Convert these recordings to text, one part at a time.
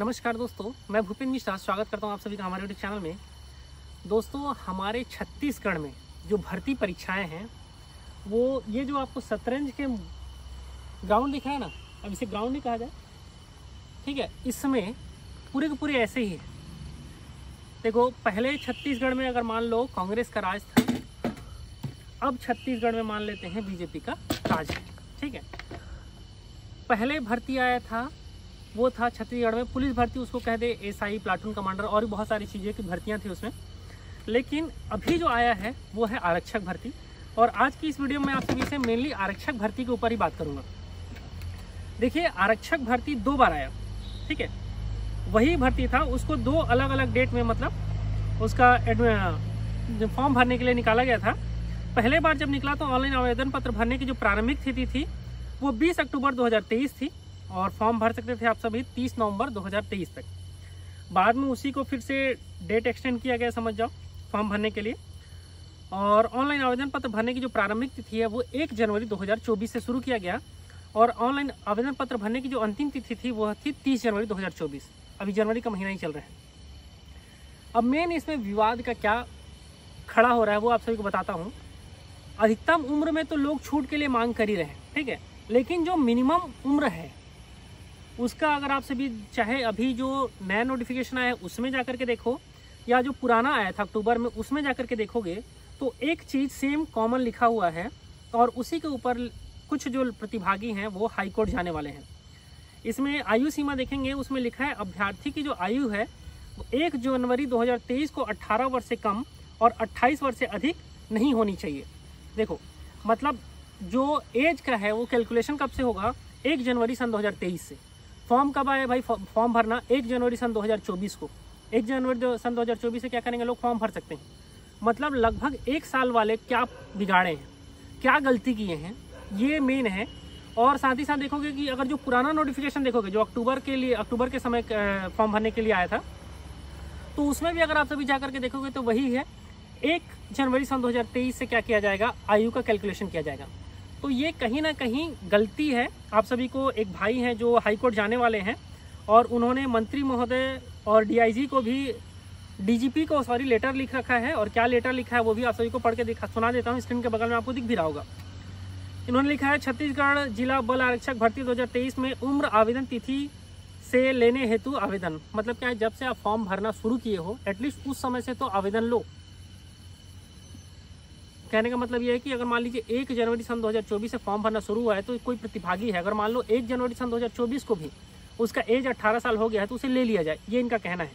नमस्कार दोस्तों, मैं भूपेन मिश्रा स्वागत करता हूं आप सभी का हमारे यूट्यूब चैनल में। दोस्तों, हमारे छत्तीसगढ़ में जो भर्ती परीक्षाएं हैं वो ये जो आपको शतरंज के ग्राउंड दिखा है ना, अब इसे ग्राउंड ही कहा जाए, ठीक है। इसमें पूरे के पूरे ऐसे ही है। देखो, पहले छत्तीसगढ़ में अगर मान लो कांग्रेस का राज था, अब छत्तीसगढ़ में मान लेते हैं बीजेपी का राज है, ठीक है। पहले भर्ती आया था वो था छत्तीसगढ़ में पुलिस भर्ती, उसको कह दे एसआई, प्लाटून कमांडर और भी बहुत सारी चीज़ें की भर्तियां थी उसमें। लेकिन अभी जो आया है वो है आरक्षक भर्ती, और आज की इस वीडियो में आप सभी से मेनली आरक्षक भर्ती के ऊपर ही बात करूंगा। देखिए, आरक्षक भर्ती 2 बार आया, ठीक है। वही भर्ती था, उसको 2 अलग अलग डेट में मतलब उसका फॉर्म भरने के लिए निकाला गया था। पहले बार जब निकला तो ऑनलाइन आवेदन पत्र भरने की जो प्रारंभिक तिथि थी वो 20 अक्टूबर 2023 थी, और फॉर्म भर सकते थे आप सभी 30 नवंबर 2023 तक। बाद में उसी को फिर से डेट एक्सटेंड किया गया, समझ जाओ, फॉर्म भरने के लिए। और ऑनलाइन आवेदन पत्र भरने की जो प्रारंभिक तिथि है वो 1 जनवरी 2024 से शुरू किया गया, और ऑनलाइन आवेदन पत्र भरने की जो अंतिम तिथि थी वो थी 30 जनवरी 2024। अभी जनवरी का महीना ही चल रहा है। अब मेन इसमें विवाद का क्या खड़ा हो रहा है वो आप सभी को बताता हूँ। अधिकतम उम्र में तो लोग छूट के लिए मांग कर ही रहे हैं, ठीक है, लेकिन जो मिनिमम उम्र है उसका अगर आप सभी चाहे अभी जो नया नोटिफिकेशन आया है उसमें जाकर के देखो, या जो पुराना आया था अक्टूबर में उसमें जाकर के देखोगे, तो एक चीज़ सेम कॉमन लिखा हुआ है, और उसी के ऊपर कुछ जो प्रतिभागी हैं वो हाई कोर्ट जाने वाले हैं। इसमें आयु सीमा देखेंगे, उसमें लिखा है अभ्यर्थी की जो आयु है वो 1 जनवरी 2023 को 18 वर्ष से कम और 28 वर्ष से अधिक नहीं होनी चाहिए। देखो, मतलब जो एज का है वो कैलकुलेशन कब से होगा? 1 जनवरी सन 2023 से। फॉर्म कब आया भाई? फॉर्म भरना 1 जनवरी सन 2024 को। 1 जनवरी सन 2024 से क्या करेंगे लोग? फॉर्म भर सकते हैं। मतलब लगभग 1 साल वाले क्या बिगाड़े हैं, क्या गलती किए हैं, ये मेन है। और साथ ही साथ देखोगे कि अगर जो पुराना नोटिफिकेशन देखोगे जो अक्टूबर के समय फॉर्म भरने के लिए आया था, तो उसमें भी अगर आप सभी जाकर के देखोगे तो वही है, 1 जनवरी सन 2023 से क्या किया जाएगा? आयु का कैलकुलेशन किया जाएगा। तो ये कहीं ना कहीं गलती है। आप सभी को एक भाई हैं जो हाई कोर्ट जाने वाले हैं, और उन्होंने मंत्री महोदय और डीआईजी को भी, डीजीपी को सॉरी, लेटर लिख रखा है। और क्या लेटर लिखा है वो भी आप सभी को पढ़ के सुना देता हूँ। स्क्रीन के बगल में आपको दिख भी रहा होगा। इन्होंने लिखा है, छत्तीसगढ़ जिला बल आरक्षक भर्ती 2023 में उम्र आवेदन तिथि से लेने हेतु आवेदन। मतलब क्या है, जब से आप फॉर्म भरना शुरू किए हो एटलीस्ट उस समय से तो आवेदन लो। कहने का मतलब ये है कि अगर मान लीजिए 1 जनवरी सन 2024 से फॉर्म भरना शुरू हुआ है, तो कोई प्रतिभागी है, अगर मान लो 1 जनवरी सन 2024 को भी उसका एज 18 साल हो गया है तो उसे ले लिया जाए, ये इनका कहना है।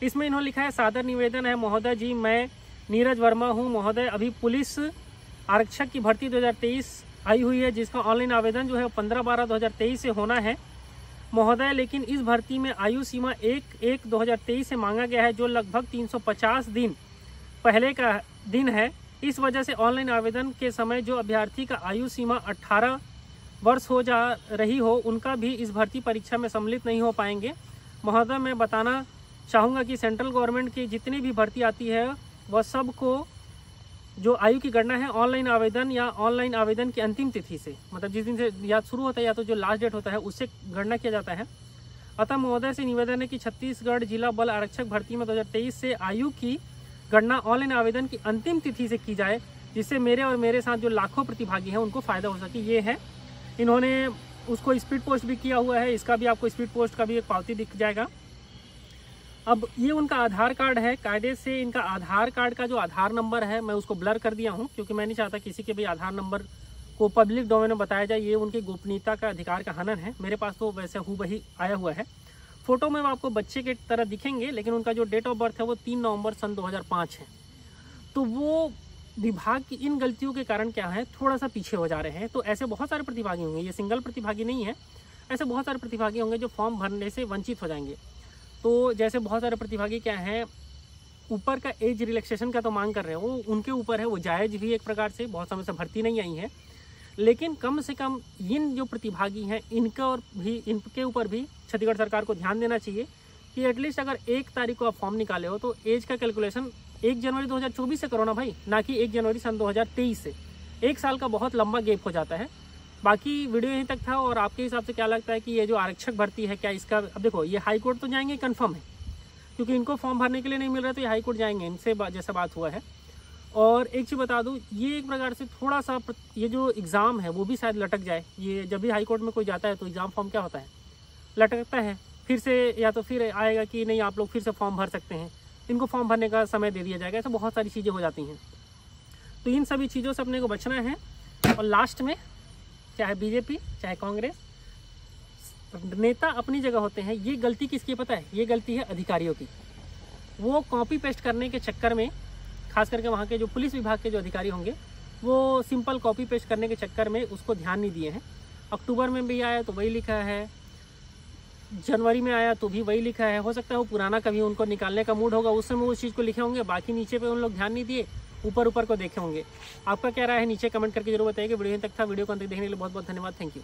इसमें इन्होंने लिखा है, सादर निवेदन है महोदय जी, मैं नीरज वर्मा हूँ महोदय। अभी पुलिस आरक्षक की भर्ती 2023 आई हुई है, जिसका ऑनलाइन आवेदन जो है 15/12/2023 से होना है महोदय। लेकिन इस भर्ती में आयु सीमा 1/1/2023 से मांगा गया है, जो लगभग 350 दिन पहले का दिन है। इस वजह से ऑनलाइन आवेदन के समय जो अभ्यर्थी का आयु सीमा 18 वर्ष हो जा रही हो, उनका भी इस भर्ती परीक्षा में सम्मिलित नहीं हो पाएंगे महोदय। मैं बताना चाहूँगा कि सेंट्रल गवर्नमेंट की जितनी भी भर्ती आती है वह सबको जो आयु की गणना है ऑनलाइन आवेदन या ऑनलाइन आवेदन की अंतिम तिथि से, मतलब जिस दिन से या शुरू होता है या तो जो लास्ट डेट होता है उससे गणना किया जाता है। अतः महोदय से निवेदन है कि छत्तीसगढ़ जिला बल आरक्षक भर्ती में 2023 से आयु की गणना ऑनलाइन आवेदन की अंतिम तिथि से की जाए, जिससे मेरे और मेरे साथ जो लाखों प्रतिभागी हैं उनको फ़ायदा हो सके। ये है, इन्होंने उसको स्पीड पोस्ट भी किया हुआ है, इसका भी आपको स्पीड पोस्ट का भी एक पावती दिख जाएगा। अब ये उनका आधार कार्ड है, कायदे से इनका आधार कार्ड का जो आधार नंबर है मैं उसको ब्लर कर दिया हूँ, क्योंकि मैं नहीं चाहता किसी के भी आधार नंबर को पब्लिक डोमेन में बताया जाए। ये उनकी गोपनीयता का अधिकार का हनन है। मेरे पास तो वैसे हूबही आया हुआ है। फोटो में वो आपको बच्चे के तरह दिखेंगे, लेकिन उनका जो डेट ऑफ बर्थ है वो 3 नवंबर सन 2005 है। तो वो विभाग की इन गलतियों के कारण क्या है, थोड़ा सा पीछे हो जा रहे हैं। तो ऐसे बहुत सारे प्रतिभागी होंगे, ये सिंगल प्रतिभागी नहीं है, ऐसे बहुत सारे प्रतिभागी होंगे जो फॉर्म भरने से वंचित हो जाएंगे। तो जैसे बहुत सारे प्रतिभागी क्या हैं, ऊपर का एज रिलैक्सेशन का तो मांग कर रहे हैं, वो उनके ऊपर है, वो जायज़ भी एक प्रकार से, बहुत समय से भर्ती नहीं आई है। लेकिन कम से कम इन जो प्रतिभागी हैं इनके ऊपर भी छत्तीसगढ़ सरकार को ध्यान देना चाहिए कि एटलीस्ट अगर 1 तारीख को आप फॉर्म निकाले हो तो एज का कैलकुलेशन 1 जनवरी 2024 से करो ना भाई, ना कि 1 जनवरी सन 2023 से। 1 साल का बहुत लंबा गैप हो जाता है। बाकी वीडियो यहीं तक था। और आपके हिसाब से क्या लगता है कि ये जो आरक्षक भर्ती है, क्या इसका, अब देखो ये हाई कोर्ट तो जाएंगे कन्फर्म है, क्योंकि इनको फॉर्म भरने के लिए नहीं मिल रहा, तो ये हाई कोर्ट जाएंगे, इनसे जैसा बात हुआ है। और एक चीज़ बता दूं, ये एक प्रकार से थोड़ा सा ये जो एग्ज़ाम है वो भी शायद लटक जाए। ये जब भी हाई कोर्ट में कोई जाता है तो एग्ज़ाम फॉर्म क्या होता है, लटकता है, फिर से या तो फिर आएगा कि नहीं आप लोग फिर से फॉर्म भर सकते हैं, इनको फॉर्म भरने का समय दे दिया जाएगा। ऐसा बहुत सारी चीज़ें हो जाती हैं, तो इन सभी चीज़ों से अपने को बचना है। और लास्ट में चाहे बीजेपी चाहे कांग्रेस, नेता अपनी जगह होते हैं। ये गलती किसकी पता है, ये गलती है अधिकारियों की। वो कॉपी पेस्ट करने के चक्कर में, खास करके वहाँ के जो पुलिस विभाग के जो अधिकारी होंगे, वो सिंपल कॉपी पेस्ट करने के चक्कर में उसको ध्यान नहीं दिए हैं। अक्टूबर में भी आया तो वही लिखा है, जनवरी में आया तो भी वही लिखा है। हो सकता है वो पुराना कभी उनको निकालने का मूड होगा, उस समय उस चीज़ को लिखे होंगे, बाकी नीचे पे उन लोग ध्यान नहीं दिए, ऊपर ऊपर को देखे होंगे। आपका क्या राय है नीचे कमेंट करके जरूर बताइए। वीडियो तक था, वीडियो को अंत तक देखने के लिए बहुत बहुत धन्यवाद। Thank you.